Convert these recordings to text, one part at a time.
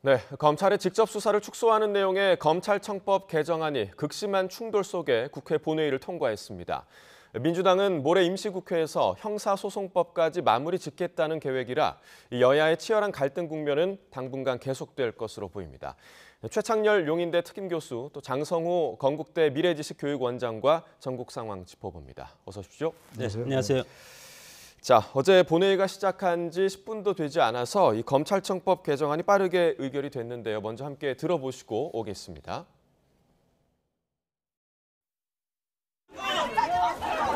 네, 검찰의 직접 수사를 축소하는 내용의 검찰청법 개정안이 극심한 충돌 속에 국회 본회의를 통과했습니다. 민주당은 모레 임시국회에서 형사소송법까지 마무리 짓겠다는 계획이라 여야의 치열한 갈등 국면은 당분간 계속될 것으로 보입니다. 최창렬 용인대 특임교수, 또 장성호 건국대 미래지식교육원장과 전국 상황 짚어봅니다. 어서 오십시오. 네, 안녕하세요. 자, 어제 본회의가 시작한 지 10분도 되지 않아서 이 검찰청법 개정안이 빠르게 의결이 됐는데요. 먼저 함께 들어보시고 오겠습니다.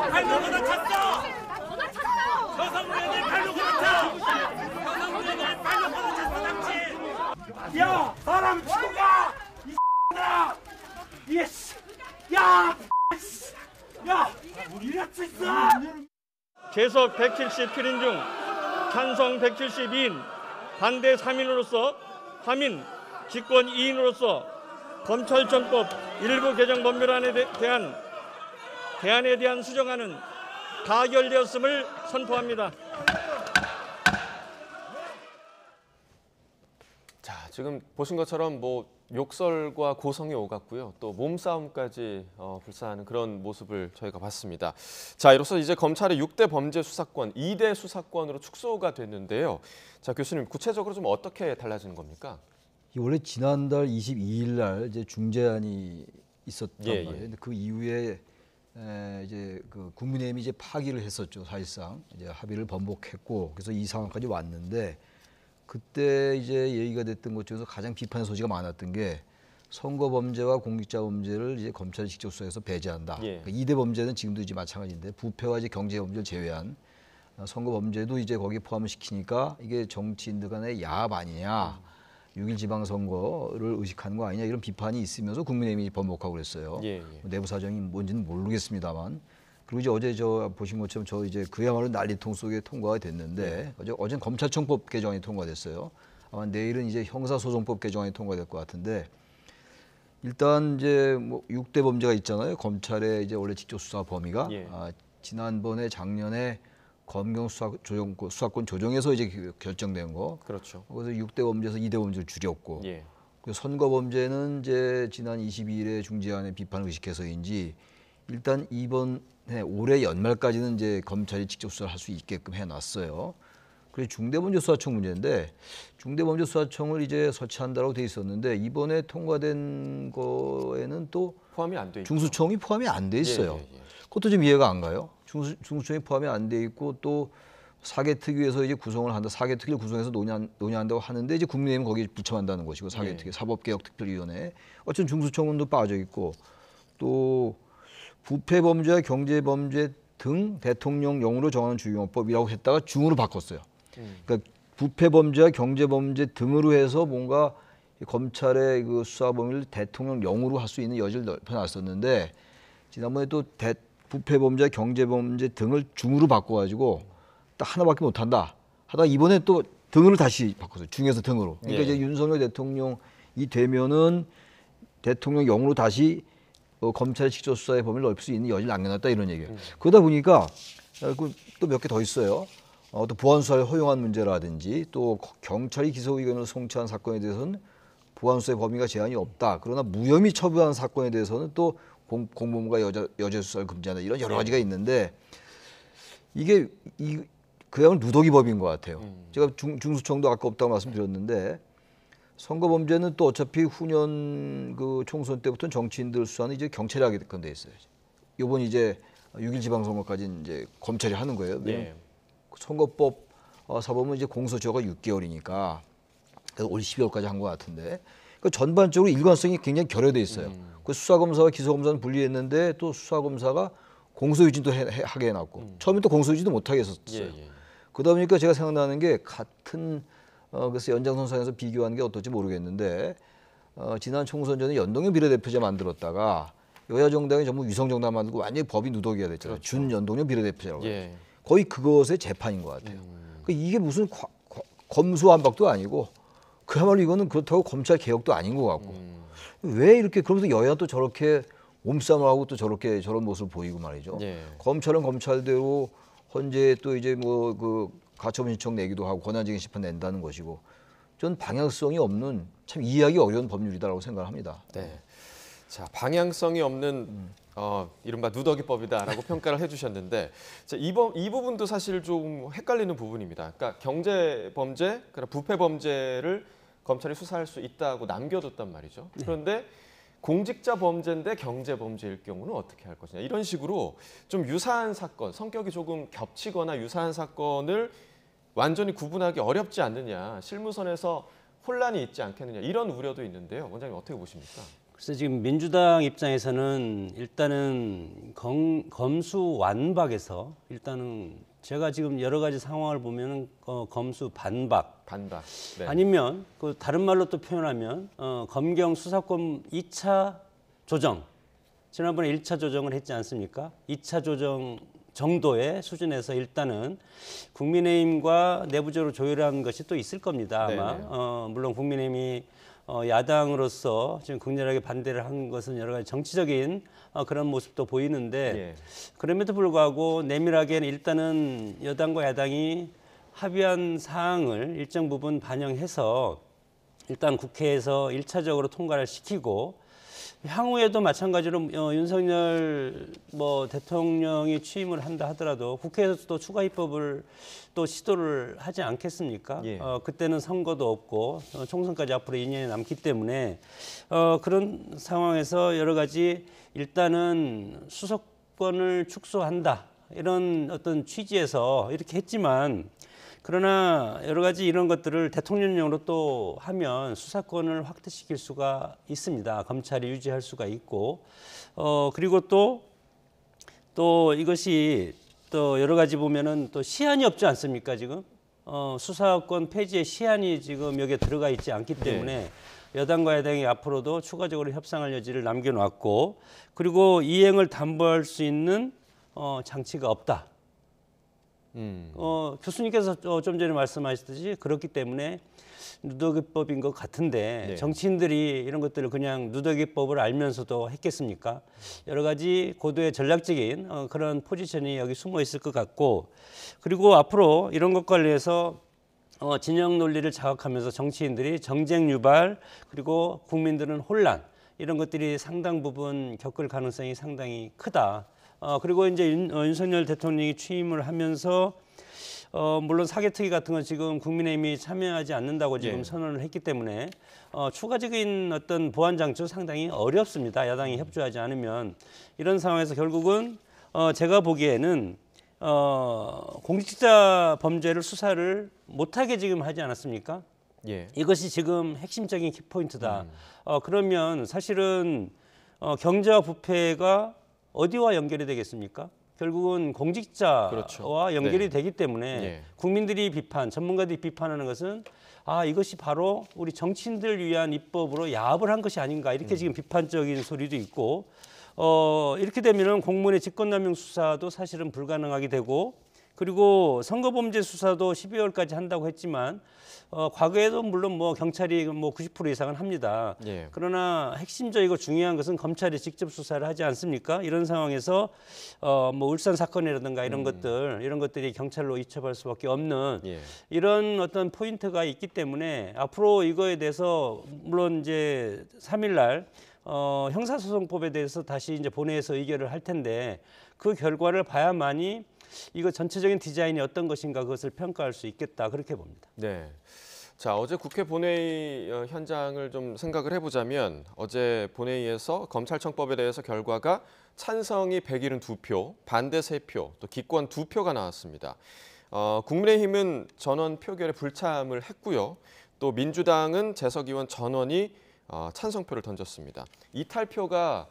발목으로 찼어! 여성분들 발목으로 차! 여성분들 발목으로 찼어, 당신! 야! 사람 치고 가! 이 X들아! 이 씨! 야! 야! 이랬어! 계속 177인 중 찬성 172인, 반대 3인으로서 함인 직권 2인으로서 검찰청법 일부 개정 법률안에 대한 수정안은 가결되었음을 선포합니다. 자, 지금 보신 것처럼 욕설과 고성이 오갔고요. 또 몸싸움까지 불사하는 그런 모습을 저희가 봤습니다. 자, 이로써 이제 검찰의 6대 범죄 수사권, 2대 수사권으로 축소가 됐는데요. 자, 교수님, 구체적으로 좀 어떻게 달라지는 겁니까? 원래 지난달 22일 날 이제 중재안이 있었단 말이에요. 근데 그 이후에 이제 그 국민의힘이 이제 파기를 했었죠. 사실상 이제 합의를 번복했고, 그래서 이 상황까지 왔는데, 그때 이제 얘기가 됐던 것 중에서 가장 비판의 소지가 많았던 게 선거 범죄와 공직자 범죄를 이제 검찰이 직접 수사해서 배제한다. 그러니까 2대 범죄는 지금도 이제 마찬가지인데, 부패와 이제 경제 범죄를 제외한 선거 범죄도 이제 거기에 포함을 시키니까 이게 정치인들 간의 야합 아니냐, 6.1 지방선거를 의식하는 거 아니냐, 이런 비판이 있으면서 국민의힘이 번복하고 그랬어요. 내부 사정이 뭔지는 모르겠습니다만. 그리고 이제 어제 보신 것처럼 이제 그야말로 난리통 속에 통과가 됐는데, 어제는 검찰청법 개정안이 통과됐어요. 아마 내일은 이제 형사소송법 개정안이 통과될 것 같은데, 일단 이제 6대 범죄가 있잖아요. 검찰의 이제 원래 직접 수사 범위가 지난번에 작년에 검경 수사권 조정에서 이제 결정된 거. 그렇죠. 그래서 6대 범죄에서 2대 범죄를 줄였고, 그리고 선거 범죄는 이제 지난 22일에 중재안의 비판을 의식해서인지 일단 올해 연말까지는 이제 검찰이 직접 수사를 할 수 있게끔 해놨어요. 그래서 중대범죄수사청 문제인데, 중대범죄수사청을 이제 설치한다고 돼 있었는데, 이번에 통과된 거에는 또 포함이 안 돼 있죠. 중수청이 포함이 안 돼 있어요. 그것도 좀 이해가 안 가요. 중수청이 포함이 안 돼 있고, 또 사개특위에서 이제 구성을 한다. 사개특위를 구성해서 논의한다고 하는데, 이제 국민의힘은 거기에 부참한다는 것이고, 사개특위, 사법개혁특별위원회. 어쨌든 중수청은 빠져 있고, 또 부패범죄와 경제범죄 등 대통령령으로 정하는 주요법이라고 했다가 중으로 바꿨어요. 그러니까 부패범죄와 경제범죄 등으로 해서 뭔가 검찰의 그 수사 범위를 대통령령으로 할 수 있는 여지를 넓혀놨었는데, 지난번에 또 부패범죄와 경제범죄 등을 중으로 바꿔가지고 딱 하나밖에 못한다 하다가 이번에 또 등으로 다시 바꿨어요. 중에서 등으로. 그러니까 이제 윤석열 대통령이 되면은 대통령령으로 다시 검찰의 직접 수사의 범위를 넓힐 수 있는 여지를 남겨놨다, 이런 얘기예요. 그러다 보니까 또 몇 개 더 있어요. 또 보안 수사를 허용한 문제라든지, 또 경찰이 기소 의견을 송치한 사건에 대해서는 보안 수사의 범위가 제한이 없다. 그러나 무혐의 처분한 사건에 대해서는 또 공범과 여죄 수사를 금지한다. 이런 여러 가지가 있는데, 이게 그야말로 누더기법인 것 같아요. 제가 중수청도 아까 없다고 말씀드렸는데, 선거 범죄는 또 어차피 후년 그 총선 때부터는 정치인들 수사는 이제 경찰이 하게 돼 있어요. 이번 이제 6.1 지방선거까지 이제 검찰이 하는 거예요. 선거법 사범은 이제 공소시효가 6개월이니까 그래서 올 12월까지 한 것 같은데, 그 전반적으로 일관성이 굉장히 결여돼 있어요. 그 수사검사와 기소검사는 분리했는데, 또 수사검사가 공소유지도 하게 해놨고, 처음에 또 공소유지도 못하게 했었어요. 그러다 보니까 제가 생각나는 게, 같은 그래서 연장선상에서 비교하는 게 어떨지 모르겠는데, 지난 총선 전에 연동형 비례대표제 만들었다가 여야 정당이 전부 위성 정당 만들고 완전히 법이 누더기가 됐잖아요. 그렇죠. 준연동형 비례대표제라고. 거의 그것의 재판인 것 같아요. 그러니까 이게 무슨 검수완박도 아니고, 그야말로 이거는 그렇다고 검찰 개혁도 아닌 것 같고, 왜 이렇게 그러면서 여야 또 저렇게 몸싸움을 하고 또 저렇게 저런 모습을 보이고 말이죠. 검찰은 검찰대로 헌재 또 이제 그 가처분 신청 내기도 하고 권한쟁의 심판 낸다는 것이고, 전 방향성이 없는 참 이해하기 어려운 법률이다라고 생각합니다. 네. 자, 방향성이 없는 이른바 누더기법이다라고 평가를 해주셨는데 이 부분도 사실 좀 헷갈리는 부분입니다. 그러니까 경제 범죄, 그러니까 부패 범죄를 검찰이 수사할 수 있다고 남겨뒀단 말이죠. 그런데 공직자 범죄인데 경제 범죄일 경우는 어떻게 할 것이냐 이런 식으로 좀 유사한 사건, 성격이 조금 겹치거나 유사한 사건을 완전히 구분하기 어렵지 않느냐, 실무선에서 혼란이 있지 않겠느냐 이런 우려도 있는데요. 원장님 어떻게 보십니까? 그래서 지금 민주당 입장에서는 일단은 검수완박에서 일단은 제가 지금 여러 가지 상황을 보면은 검수반박 네. 아니면 그 다른 말로 또 표현하면 검경 수사권 2차 조정 지난번에 1차 조정을 했지 않습니까? 2차 조정 정도의 수준에서 일단은 국민의힘과 내부적으로 조율한 것이 또 있을 겁니다. 아마 물론 국민의힘이 야당으로서 지금 극렬하게 반대를 한 것은 여러 가지 정치적인 그런 모습도 보이는데 그럼에도 불구하고 내밀하게는 일단은 여당과 야당이 합의한 사항을 일정 부분 반영해서 일단 국회에서 1차적으로 통과를 시키고 향후에도 마찬가지로 윤석열 대통령이 취임을 한다 하더라도 국회에서 또 추가 입법을 또 시도를 하지 않겠습니까? 그때는 선거도 없고 총선까지 앞으로 2년이 남기 때문에 그런 상황에서 여러 가지 일단은 수사권을 축소한다 이런 어떤 취지에서 이렇게 했지만 그러나 여러 가지 이런 것들을 대통령령으로 또 하면 수사권을 확대시킬 수가 있습니다. 검찰이 유지할 수가 있고 그리고 또 이것이 또 여러 가지 보면은 또 시한이 없지 않습니까 지금 수사권 폐지의 시한이 지금 여기에 들어가 있지 않기 때문에 여당과 야당이 앞으로도 추가적으로 협상할 여지를 남겨놨고 그리고 이행을 담보할 수 있는 장치가 없다. 교수님께서 좀 전에 말씀하셨듯이 그렇기 때문에 누더기법인 것 같은데 정치인들이 이런 것들을 그냥 누더기법을 알면서도 했겠습니까? 여러 가지 고도의 전략적인 그런 포지션이 여기 숨어 있을 것 같고 그리고 앞으로 이런 것 관련해서 진영 논리를 자극하면서 정치인들이 정쟁 유발 그리고 국민들은 혼란 이런 것들이 상당 부분 겪을 가능성이 상당히 크다. 그리고 이제 윤석열 대통령이 취임을 하면서 물론 사개특위 같은 건 지금 국민의힘이 참여하지 않는다고 지금 선언을 했기 때문에 추가적인 어떤 보완 장치도 상당히 어렵습니다. 야당이 협조하지 않으면 이런 상황에서 결국은 제가 보기에는 공직자 범죄를 수사를 못하게 지금 하지 않았습니까? 이것이 지금 핵심적인 키포인트다. 그러면 사실은 경제와 부패가 어디와 연결이 되겠습니까? 결국은 공직자와 연결이 되기 때문에 국민들이 비판, 전문가들이 비판하는 것은 이것이 바로 우리 정치인들 위한 입법으로 야합을 한 것이 아닌가 이렇게 지금 비판적인 소리도 있고 이렇게 되면은 공무원의 직권남용 수사도 사실은 불가능하게 되고 그리고 선거범죄 수사도 12월까지 한다고 했지만 과거에도 물론 경찰이 90% 이상은 합니다. 그러나 핵심적이고 중요한 것은 검찰이 직접 수사를 하지 않습니까? 이런 상황에서 울산 사건이라든가 이런 것들이 경찰로 이첩할 수밖에 없는 이런 어떤 포인트가 있기 때문에 앞으로 이거에 대해서 물론 이제 3일날 형사소송법에 대해서 다시 이제 본회의에서 의결을 할 텐데 그 결과를 봐야만이 이거 전체적인 디자인이 어떤 것인가 그것을 평가할 수 있겠다 그렇게 봅니다. 자, 어제 국회 본회의 현장을 좀 생각을 해보자면 어제 본회의에서 검찰청법에 대해서 결과가 찬성이 172표, 반대 3표, 또 기권 2표가 나왔습니다. 국민의힘은 전원 표결에 불참을 했고요. 또 민주당은 재석 의원 전원이 찬성표를 던졌습니다. 이탈표가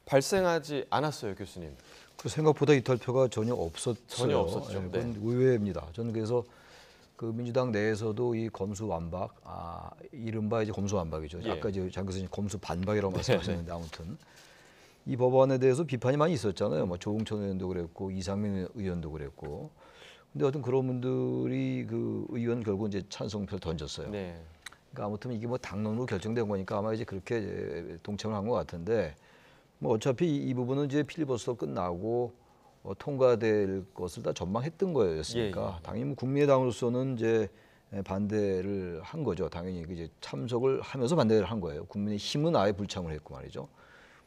발생하지 않았어요, 교수님. 그 생각보다 이탈표가 전혀 없었어요. 전혀 없었죠. 그건 의외입니다. 저는 그래서 그 민주당 내에서도 이 검수완박, 이른바 이제 검수완박이죠. 아까 이제 장 교수님 검수반박이라고 말씀하셨는데 아무튼 이 법안에 대해서 비판이 많이 있었잖아요. 조홍천 의원도 그랬고 이상민 의원도 그랬고. 근데 어떤 그런 분들이 그 의원 결국 이제 찬성표를 던졌어요. 그러니까 아무튼 이게 당론으로 결정된 거니까 아마 이제 그렇게 동참을 한 것 같은데. 어차피 이 부분은 이제 필리버스터 끝나고 통과될 것을 다 전망했던 거였으니까 당연히 국민의당으로서는 이제 반대를 한 거죠. 당연히 이제 참석을 하면서 반대를 한 거예요. 국민의힘은 아예 불참을 했고 말이죠.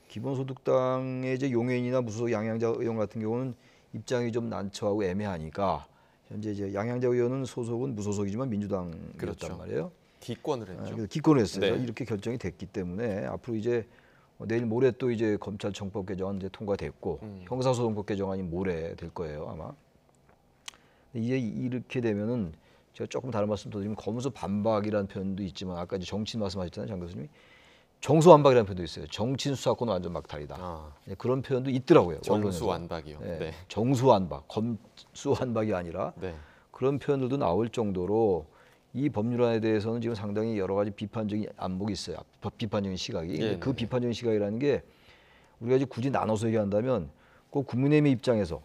기본소득당의 이제 용해인이나 무소속 양양자 의원 같은 경우는 입장이 좀 난처하고 애매하니까 현재 이제 양양자 의원은 소속은 무소속이지만 민주당이었단 그렇죠. 말이에요. 기권을 했죠. 그래서 기권을 했어요. 네. 이렇게 결정이 됐기 때문에 앞으로 이제 내일 모레 또 이제 검찰청법 개정안 이제 통과됐고 형사소송법 개정안이 모레 될 거예요 아마. 이제 이렇게 되면은 제가 조금 다른 말씀 더 드리면 검수 반박이라는 표현도 있지만 아까 이제 정치인 말씀하셨잖아요 장 교수님이 정수완박이라는 표현도 있어요. 정치인 수사권은 완전 막탈이다. 아, 그런 표현도 있더라고요. 언론에서. 정수완박이요. 네. 네. 정수완박, 검수완박이 아니라 네. 그런 표현들도 나올 정도로 이 법률안에 대해서는 지금 상당히 여러 가지 비판적인 안목이 있어요. 비판적인 시각이. 예, 그 네. 비판적인 시각이라는 게 우리가 이제 굳이 나눠서 얘기한다면 꼭 국민의힘의 입장에서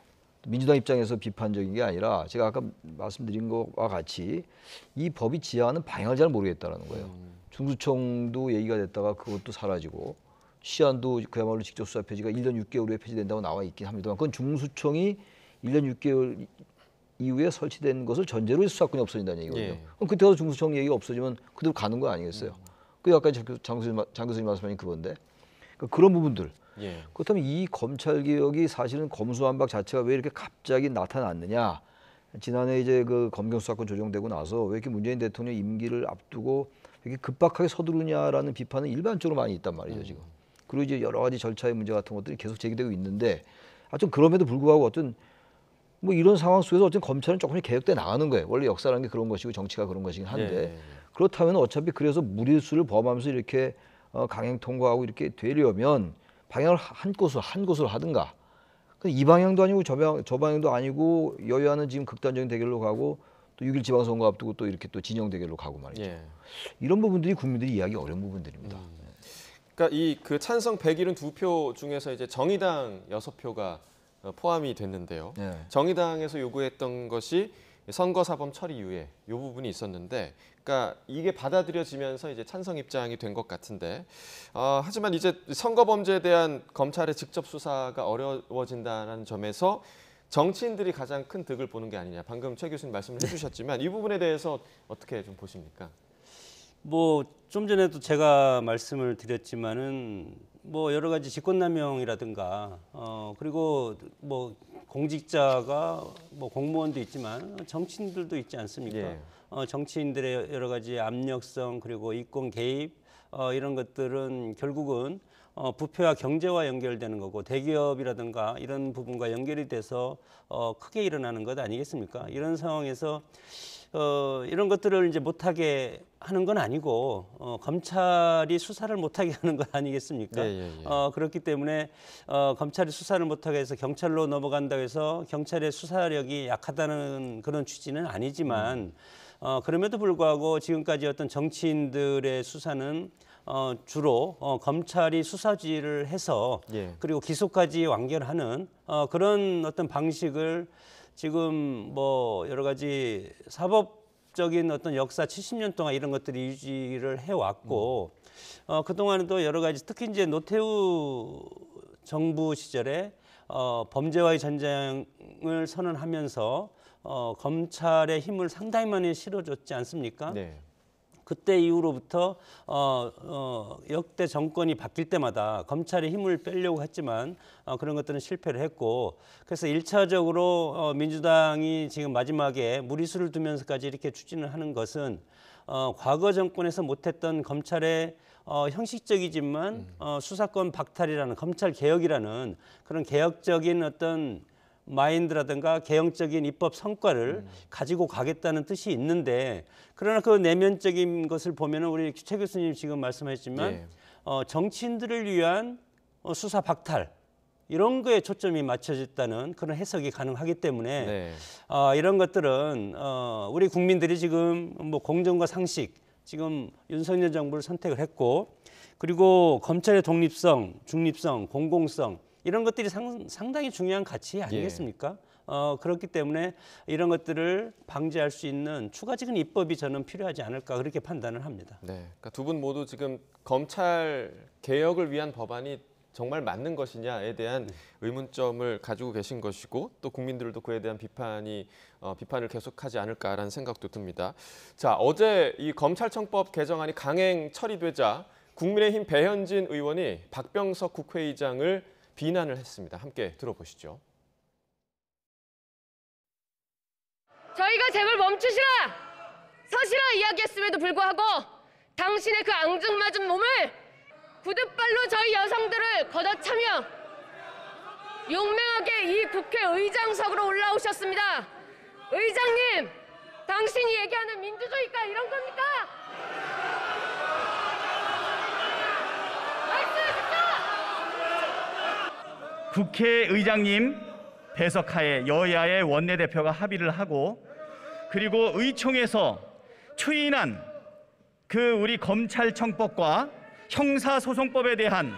민주당 입장에서 비판적인 게 아니라 제가 아까 말씀드린 것과 같이 이 법이 지향하는 방향을 잘 모르겠다는 거예요. 중수청도 얘기가 됐다가 그것도 사라지고 시한도 그야말로 직접 수사 폐지가 1년 6개월 후에 폐지된다고 나와 있긴 합니다만 그건 중수청이 1년 6개월 이후에 설치된 것을 전제로 수사권이 없어진다는 얘기거든요. 예. 그럼 그때 가서 중수청 얘기가 없어지면 그대로 가는 거 아니겠어요? 그 아까 장 교수님 말씀하신 그건데 그러니까 그런 부분들. 예. 그렇다면 이 검찰 개혁이 사실은 검수완박 자체가 왜 이렇게 갑자기 나타났느냐? 지난해 이제 그 검경 수사권 조정되고 나서 왜 이렇게 문재인 대통령 임기를 앞두고 이렇게 급박하게 서두르냐라는 비판은 일반적으로 많이 있단 말이죠 지금. 그리고 이제 여러 가지 절차의 문제 같은 것들이 계속 제기되고 있는데, 좀 그럼에도 불구하고 어떤 뭐 이런 상황 속에서 어쨌든 검찰은 조금씩 개혁돼 나가는 거예요. 원래 역사라는 게 그런 것이고 정치가 그런 것이긴 한데 예. 그렇다면 어차피 그래서 무리수를 범하면서 이렇게 강행 통과하고 이렇게 되려면 방향을 한 곳으로 하든가. 이 방향도 아니고 저 방향도 아니고 여야는 지금 극단적인 대결로 가고 또 6.1 지방선거 앞두고 또 이렇게 또 진영 대결로 가고 말이죠. 예. 이런 부분들이 국민들이 이해하기 어려운 부분들입니다. 그러니까 이 그 찬성 172표 중에서 이제 정의당 6표가 포함이 됐는데요. 네. 정의당에서 요구했던 것이 선거사범 처리 유예 이 부분이 있었는데, 그러니까 이게 받아들여지면서 이제 찬성 입장이 된 것 같은데, 하지만 이제 선거범죄에 대한 검찰의 직접 수사가 어려워진다는 점에서 정치인들이 가장 큰 득을 보는 게 아니냐. 방금 최 교수님 말씀을 해주셨지만 이 부분에 대해서 어떻게 좀 보십니까? 뭐 좀 전에도 제가 말씀을 드렸지만은 뭐 여러 가지 직권남용이라든가 그리고 뭐 공직자가 뭐 공무원도 있지만 정치인들도 있지 않습니까? 예. 정치인들의 여러 가지 압력성 그리고 이권 개입 이런 것들은 결국은 부패와 경제와 연결되는 거고 대기업이라든가 이런 부분과 연결이 돼서 크게 일어나는 것 아니겠습니까? 이런 상황에서 이런 것들을 이제 못하게 하는 건 아니고 검찰이 수사를 못하게 하는 건 아니겠습니까? 예. 그렇기 때문에 검찰이 수사를 못하게 해서 경찰로 넘어간다고 해서 경찰의 수사력이 약하다는 그런 취지는 아니지만 그럼에도 불구하고 지금까지 어떤 정치인들의 수사는 주로 검찰이 수사지휘를 해서 예. 그리고 기소까지 완결하는 그런 어떤 방식을 지금 뭐 여러 가지 사법적인 어떤 역사 70년 동안 이런 것들이 유지를 해왔고 그동안에도 여러 가지 특히 이제 노태우 정부 시절에 범죄와의 전쟁을 선언하면서 검찰의 힘을 상당히 많이 실어줬지 않습니까? 네. 그때 이후로부터 역대 정권이 바뀔 때마다 검찰의 힘을 빼려고 했지만 그런 것들은 실패를 했고, 그래서 1차적으로 민주당이 지금 마지막에 무리수를 두면서까지 이렇게 추진을 하는 것은 과거 정권에서 못했던 검찰의 형식적이지만 수사권 박탈이라는 검찰 개혁이라는 그런 개혁적인 어떤 마인드라든가 개혁적인 입법 성과를 가지고 가겠다는 뜻이 있는데, 그러나 그 내면적인 것을 보면은 우리 최 교수님 지금 말씀하셨지만 예. 정치인들을 위한 수사 박탈 이런 거에 초점이 맞춰졌다는 그런 해석이 가능하기 때문에 네. 이런 것들은 우리 국민들이 지금 뭐 공정과 상식 지금 윤석열 정부를 선택을 했고, 그리고 검찰의 독립성, 중립성, 공공성 이런 것들이 상당히 중요한 가치 아니겠습니까? 그렇기 때문에 이런 것들을 방지할 수 있는 추가적인 입법이 저는 필요하지 않을까 그렇게 판단을 합니다. 네. 그러니까 두 분 모두 지금 검찰 개혁을 위한 법안이 정말 맞는 것이냐에 대한 의문점을 가지고 계신 것이고 또 국민들도 그에 대한 비판을 계속하지 않을까라는 생각도 듭니다. 자, 어제 이 검찰청법 개정안이 강행 처리되자 국민의힘 배현진 의원이 박병석 국회의장을 비난을 했습니다. 함께 들어보시죠. 저희가 제발 멈추시라! 서시라 이야기했음에도 불구하고 당신의 그 앙증맞은 몸을 구둣발로 저희 여성들을 걷어차며 용맹하게 이 국회의장석으로 올라오셨습니다. 의장님, 당신이 얘기하는 민주주의가 이런 겁니까? 말씀하십시오! 국회의장님 배석하에 여야의 원내대표가 합의를 하고 그리고 의총에서 추인한 그 우리 검찰청법과 형사소송법에 대한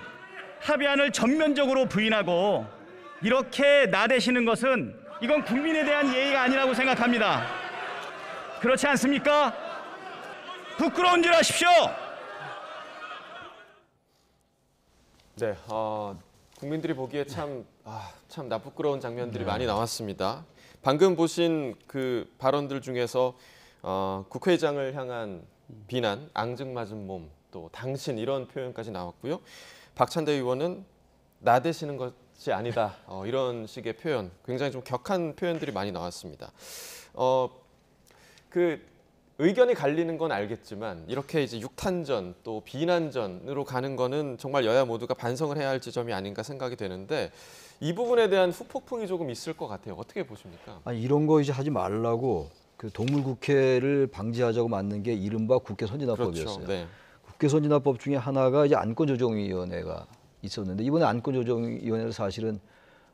합의안을 전면적으로 부인하고 이렇게 나대시는 것은 이건 국민에 대한 예의가 아니라고 생각합니다. 그렇지 않습니까? 부끄러운 줄 아십시오. 네, 국민들이 보기에 참 나부끄러운 장면들이 많이 나왔습니다. 방금 보신 그 발언들 중에서 국회의장을 향한 비난, 앙증맞은 몸, 또 당신 이런 표현까지 나왔고요. 박찬대 의원은 나대시는 것이 아니다. 이런 식의 표현, 굉장히 좀 격한 표현들이 많이 나왔습니다. 그 의견이 갈리는 건 알겠지만 이렇게 이제 육탄전 또 비난전으로 가는 거는 정말 여야 모두가 반성을 해야 할 지점이 아닌가 생각이 되는데 이 부분에 대한 후폭풍이 조금 있을 것 같아요. 어떻게 보십니까? 아니, 이런 거 이제 하지 말라고 그 동물국회를 방지하자고 만든 게 이른바 국회 선진화법이었어요. 그렇죠. 네. 국회 선진화법 중에 하나가 이제 안건조정위원회가 있었는데 이번에 안건조정위원회를 사실은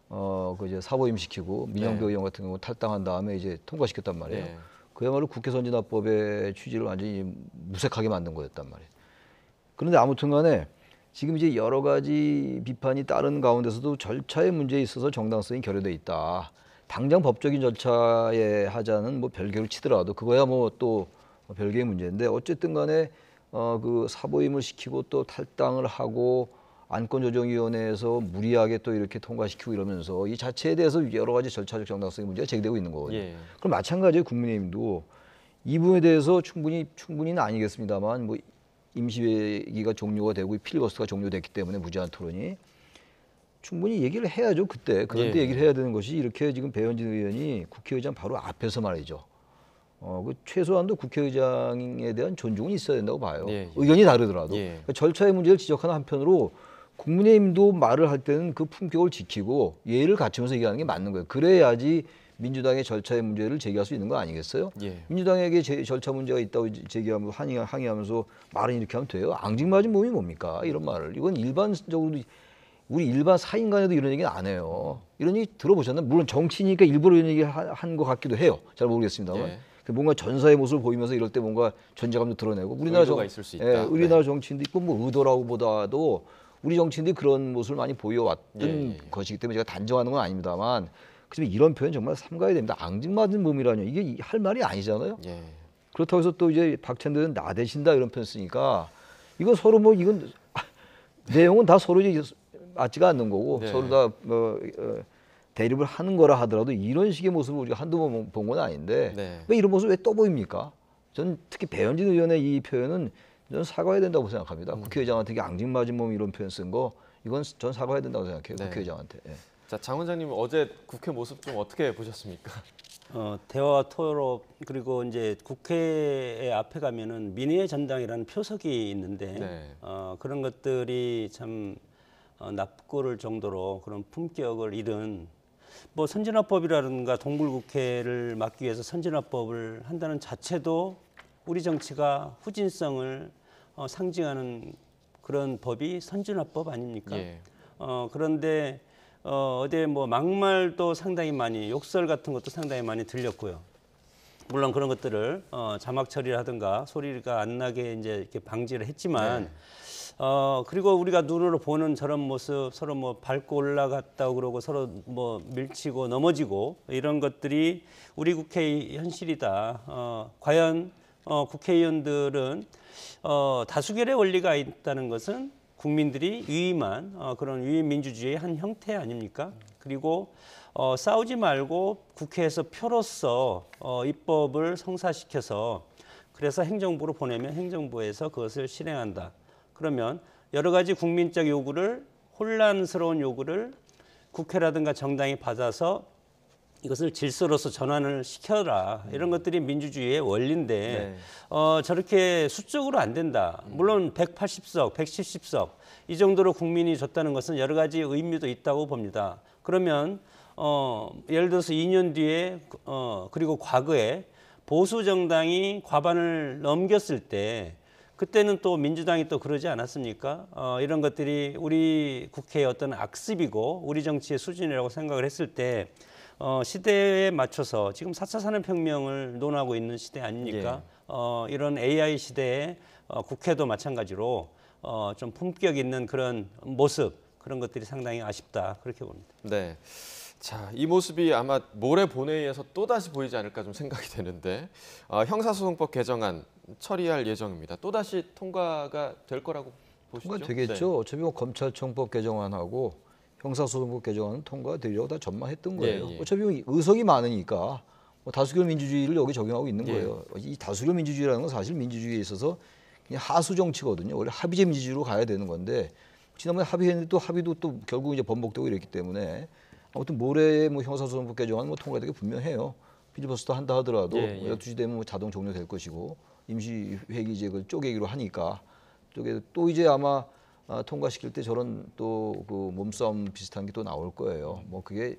그 이제 사보임시키고 민영배 의원 같은 경우 탈당한 다음에 이제 통과시켰단 말이에요. 네. 그야말로 국회 선진화법의 취지를 완전히 무색하게 만든 거였단 말이에요. 그런데 아무튼간에 지금 이제 여러 가지 비판이 따른 가운데서도 절차의 문제에 있어서 정당성이 결여돼 있다. 당장 법적인 절차에 하자는 뭐 별개로 치더라도 그거야 뭐 또 별개의 문제인데 어쨌든 간에 그 사보임을 시키고 또 탈당을 하고 안건조정위원회에서 무리하게 또 이렇게 통과시키고 이러면서 이 자체에 대해서 여러 가지 절차적 정당성의 문제가 제기되고 있는 거거든요. 예. 그럼 마찬가지로 국민의힘도 이 부분에 대해서 충분히는 아니겠습니다만 뭐 임시회기가 종료가 되고 필리버스터가 종료됐기 때문에 무제한 토론이 충분히 얘기를 해야죠. 그런데 얘기를 해야 되는 것이 이렇게 지금 배현진 의원이 국회의장 바로 앞에서 말이죠. 그 최소한도 국회의장에 대한 존중은 있어야 된다고 봐요. 의견이 다르더라도. 그러니까 절차의 문제를 지적하는 한편으로 국민의힘도 말을 할 때는 그 품격을 지키고 예의를 갖추면서 얘기하는 게 맞는 거예요. 그래야지 민주당의 절차의 문제를 제기할 수 있는 거 아니겠어요? 민주당에게 절차 문제가 있다고 제기하면서 항의하면서 말은 이렇게 하면 돼요? 앙증맞은 몸이 뭡니까? 이런 말을. 이건 일반적으로 우리 일반 사인 간에도 이런 얘기는 안 해요. 이런 얘기 들어보셨나요? 물론 정치니까 일부러 이런 얘기 한 것 같기도 해요. 잘 모르겠습니다만. 뭔가 전사의 모습을 보이면서 이럴 때 뭔가 존재감도 드러내고 우리나라 있을 수 있다. 우리나라 정치인도 있고 뭐 의도라고보다도 우리 정치인들이 그런 모습을 많이 보여왔던 것이기 때문에 제가 단정하는 건 아닙니다만 그렇지만 이런 표현 정말 삼가야 됩니다. 앙증맞은 몸이라뇨. 이게 할 말이 아니잖아요. 그렇다고 해서 또 이제 박찬대는 나대신다 이런 표현 쓰니까 이건 서로 뭐 이건 내용은 다 서로 맞지가 않는 거고 서로 다 대립을 하는 거라 하더라도 이런 식의 모습을 우리가 한두 번 본 건 아닌데 왜 이런 모습 왜 또 보입니까? 전 특히 배현진 의원의 이 표현은 저는 사과해야 된다고 생각합니다. 국회의장한테 앙증맞은 몸 이런 표현 쓴 거 이건 전 사과해야 된다고 생각해요. 국회의장한테. 자, 장 원장님 어제 국회 모습 좀 어떻게 보셨습니까? 대화 토론 그리고 이제 국회 앞에 가면은 민의의 전당이라는 표석이 있는데 그런 것들이 참 납고를 정도로 그런 품격을 잃은 뭐 선진화법이라든가 동물국회를 막기 위해서 선진화법을 한다는 자체도 우리 정치가 후진성을 상징하는 그런 법이 선진화법 아닙니까? 그런데 어제 뭐 막말도 상당히 많이 욕설 같은 것도 상당히 많이 들렸고요. 물론 그런 것들을 자막 처리를 하든가 소리가 안 나게 이제 이렇게 방지를 했지만 그리고 우리가 눈으로 보는 저런 모습 서로 뭐 밟고 올라갔다고 그러고 서로 뭐 밀치고 넘어지고 이런 것들이 우리 국회의 현실이다. 과연 국회의원들은 다수결의 원리가 있다는 것은 국민들이 위임한 그런 위임 민주주의의 한 형태 아닙니까? 그리고 싸우지 말고 국회에서 표로서 입법을 성사시켜서 그래서 행정부로 보내면 행정부에서 그것을 실행한다. 그러면 여러 가지 국민적 요구를 혼란스러운 요구를 국회라든가 정당이 받아서 이것을 질서로서 전환을 시켜라. 이런 것들이 민주주의의 원리인데 저렇게 수적으로 안 된다. 물론 180석, 170석 이 정도로 국민이 줬다는 것은 여러 가지 의미도 있다고 봅니다. 그러면 예를 들어서 2년 뒤에 그리고 과거에 보수 정당이 과반을 넘겼을 때 그때는 또 민주당이 또 그러지 않았습니까? 이런 것들이 우리 국회의 어떤 악습이고 우리 정치의 수준이라고 생각을 했을 때 시대에 맞춰서 지금 4차 산업혁명을 논하고 있는 시대 아닙니까? 이런 AI 시대에 국회도 마찬가지로 좀 품격 있는 그런 모습 그런 것들이 상당히 아쉽다 그렇게 봅니다. 네. 자, 이 모습이 아마 모레 본회의에서 또다시 보이지 않을까 좀 생각이 되는데 형사소송법 개정안 처리할 예정입니다. 또다시 통과가 될 거라고 보시죠? 통과 되겠죠. 어차피 뭐 검찰청법 개정안하고 형사소송법 개정안은 통과되려고 다 전망했던 거예요. 어차피 의석이 많으니까 뭐 다수결 민주주의를 여기 적용하고 있는 거예요. 이 다수결 민주주의라는 건 사실 민주주의에 있어서 그냥 하수 정치거든요. 원래 합의제 민주주의로 가야 되는 건데 지난번에 합의했는데 또 합의도 또 결국 이제 번복되고 이랬기 때문에 아무튼 모레 뭐 형사소송법 개정안 뭐 통과되기 분명해요. 필리버스터 한다 하더라도 12시 되면 뭐 자동 종료될 것이고 임시회기제 쪼개기로 하니까 또 이제 아마 통과시킬 때 저런 또 그 몸싸움 비슷한 게 또 나올 거예요. 뭐 그게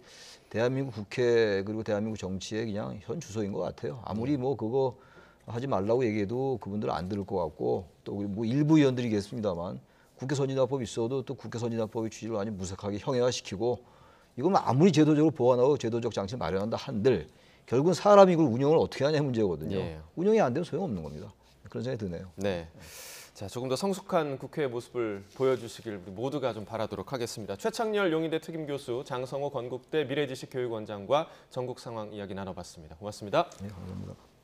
대한민국 국회 그리고 대한민국 정치의 그냥 현 주소인 것 같아요. 아무리 뭐 그거 하지 말라고 얘기해도 그분들은 안 들을 것 같고 또 뭐 일부 의원들이겠습니다만 국회 선진화법 있어도 또 국회 선진화법의 취지를 아주 무색하게 형해화시키고 이건 아무리 제도적으로 보완하고 제도적 장치를 마련한다 한들 결국은 사람이 이걸 운영을 어떻게 하냐 문제거든요. 운영이 안 되면 소용없는 겁니다. 그런 생각이 드네요. 네. 자, 조금 더 성숙한 국회의 모습을 보여주시길 우리 모두가 좀 바라도록 하겠습니다. 최창렬 용인대 특임교수, 장성호 건국대 미래지식교육원장과 전국 상황 이야기 나눠봤습니다. 고맙습니다. 네, 감사합니다.